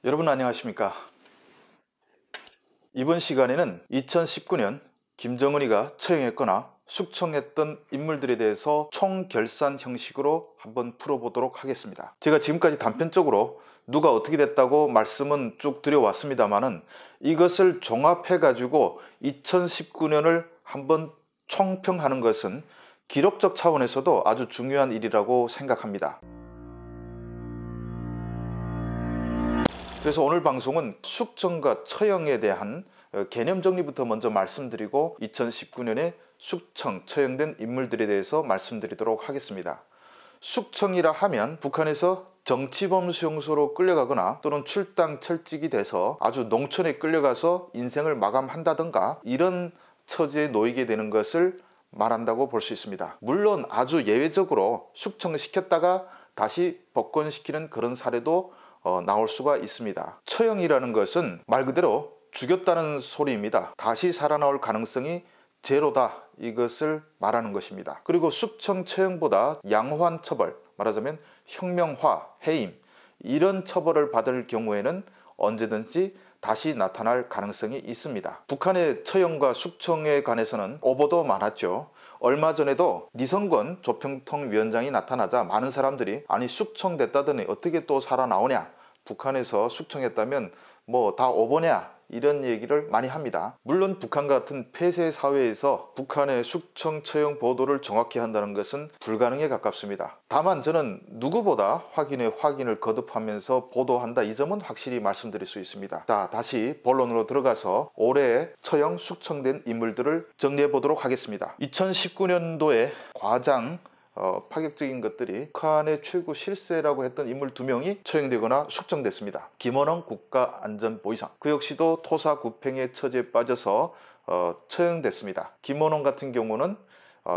여러분 안녕하십니까? 이번 시간에는 2019년 김정은이가 처형했거나 숙청했던 인물들에 대해서 총결산 형식으로 한번 풀어보도록 하겠습니다. 제가 지금까지 단편적으로 누가 어떻게 됐다고 말씀은 쭉 드려왔습니다만은 이것을 종합해 가지고 2019년을 한번 총평하는 것은 기록적 차원에서도 아주 중요한 일이라고 생각합니다. 그래서 오늘 방송은 숙청과 처형에 대한 개념 정리부터 먼저 말씀드리고 2019년에 숙청, 처형된 인물들에 대해서 말씀드리도록 하겠습니다. 숙청이라 하면 북한에서 정치범 수용소로 끌려가거나 또는 출당 철직이 돼서 아주 농촌에 끌려가서 인생을 마감한다던가 이런 처지에 놓이게 되는 것을 말한다고 볼 수 있습니다. 물론 아주 예외적으로 숙청시켰다가 다시 복권시키는 그런 사례도 나올 수가 있습니다. 처형이라는 것은 말 그대로 죽였다는 소리입니다. 다시 살아나올 가능성이 제로다, 이것을 말하는 것입니다. 그리고 숙청 처형보다 양호한 처벌, 말하자면 혁명화, 해임, 이런 처벌을 받을 경우에는 언제든지 다시 나타날 가능성이 있습니다. 북한의 처형과 숙청에 관해서는 오보도 많았죠. 얼마 전에도 니성권 조평통위원장이 나타나자 많은 사람들이 아니 숙청됐다더니 어떻게 또 살아나오냐, 북한에서 숙청했다면 뭐 다 오보냐, 이런 얘기를 많이 합니다. 물론 북한 같은 폐쇄 사회에서 북한의 숙청 처형 보도를 정확히 한다는 것은 불가능에 가깝습니다. 다만 저는 누구보다 확인을 거듭하면서 보도한다, 이 점은 확실히 말씀드릴 수 있습니다. 자, 다시 본론으로 들어가서 올해 처형 숙청된 인물들을 정리해 보도록 하겠습니다. 2019년도에 과장 파격적인 것들이 북한의 최고 실세라고 했던 인물 2명이 처형되거나 숙청됐습니다. 김원홍 국가안전보위상, 그 역시도 토사구팽의 처지에 빠져서 처형됐습니다. 김원홍 같은 경우는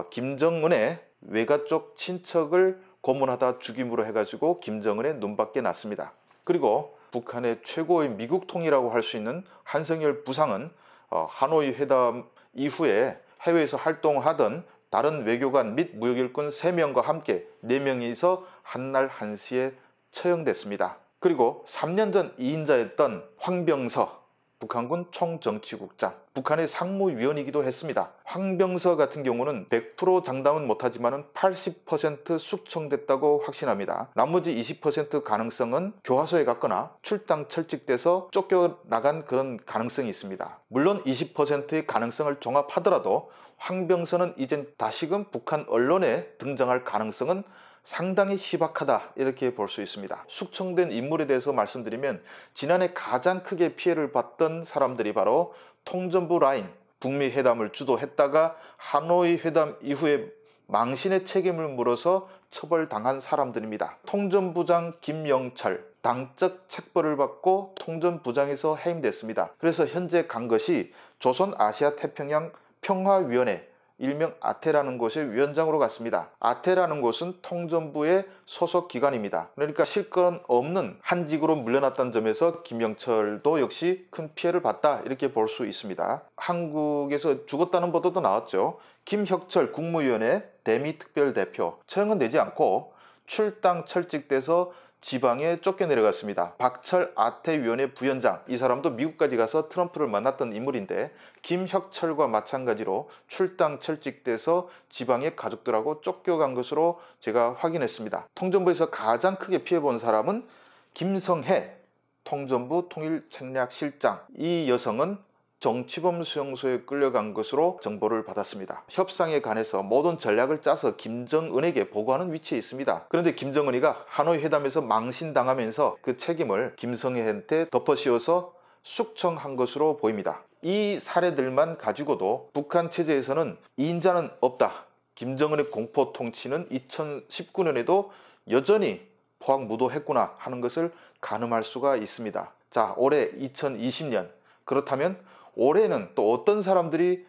김정은의 외가 쪽 친척을 고문하다 죽임으로 해가지고 김정은의 눈밖에 났습니다. 그리고 북한의 최고의 미국통이라고 할 수 있는 한성열 부상은 하노이 회담 이후에 해외에서 활동하던 다른 외교관 및 무역일꾼 3명과 함께 4명이서 한날 한시에 처형됐습니다. 그리고 3년 전 2인자였던 황병서 북한군 총정치국장, 북한의 상무위원이기도 했습니다. 황병서 같은 경우는 100% 장담은 못하지만 80% 숙청됐다고 확신합니다. 나머지 20% 가능성은 교화소에 갔거나 출당 철직돼서 쫓겨나간 그런 가능성이 있습니다. 물론 20%의 가능성을 종합하더라도 황병서는 이젠 다시금 북한 언론에 등장할 가능성은 상당히 희박하다, 이렇게 볼 수 있습니다. 숙청된 인물에 대해서 말씀드리면 지난해 가장 크게 피해를 봤던 사람들이 바로 통전부 라인, 북미 회담을 주도했다가 하노이 회담 이후에 망신의 책임을 물어서 처벌당한 사람들입니다. 통전부장 김영철, 당적 책벌을 받고 통전부장에서 해임됐습니다. 그래서 현재 간 것이 조선아시아태평양 평화위원회, 일명 아태라는 곳의 위원장으로 갔습니다. 아태라는 곳은 통전부의 소속 기관입니다. 그러니까 실권 없는 한직으로 물러났다는 점에서 김영철도 역시 큰 피해를 봤다, 이렇게 볼 수 있습니다. 한국에서 죽었다는 보도도 나왔죠. 김혁철 국무위원회 대미특별대표 처형은 되지 않고 출당 철직돼서 지방에 쫓겨내려갔습니다. 박철 아태위원회 부위원장, 이 사람도 미국까지 가서 트럼프를 만났던 인물인데 김혁철과 마찬가지로 출당 철직돼서 지방의 가족들하고 쫓겨간 것으로 제가 확인했습니다. 통전부에서 가장 크게 피해본 사람은 김성혜 통전부 통일책략실장, 이 여성은 정치범 수용소에 끌려간 것으로 정보를 받았습니다. 협상에 관해서 모든 전략을 짜서 김정은에게 보고하는 위치에 있습니다. 그런데 김정은이가 하노이 회담에서 망신당하면서 그 책임을 김성혜한테 덮어씌워서 숙청한 것으로 보입니다. 이 사례들만 가지고도 북한 체제에서는 2인자는 없다, 김정은의 공포 통치는 2019년에도 여전히 포악무도했구나 하는 것을 가늠할 수가 있습니다. 자, 올해 2020년, 그렇다면 올해는 또 어떤 사람들이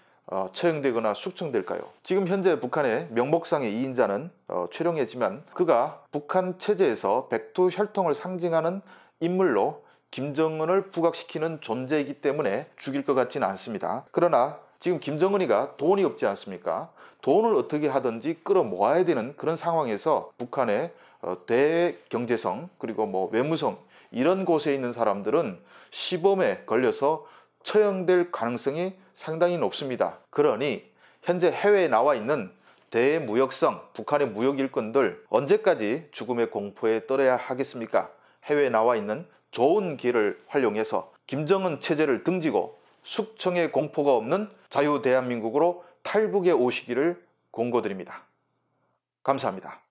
처형되거나 숙청될까요? 지금 현재 북한의 명목상의 2인자는 최룡해지만 그가 북한 체제에서 백두혈통을 상징하는 인물로 김정은을 부각시키는 존재이기 때문에 죽일 것 같지는 않습니다. 그러나 지금 김정은이가 돈이 없지 않습니까? 돈을 어떻게 하든지 끌어모아야 되는 그런 상황에서 북한의 대경제성 그리고 외무성, 이런 곳에 있는 사람들은 시범에 걸려서 처형될 가능성이 상당히 높습니다. 그러니 현재 해외에 나와 있는 대무역성 북한의 무역 일꾼들 언제까지 죽음의 공포에 떨어야 하겠습니까? 해외에 나와 있는 좋은 길을 활용해서 김정은 체제를 등지고 숙청의 공포가 없는 자유 대한민국으로 탈북에 오시기를 공고드립니다. 감사합니다.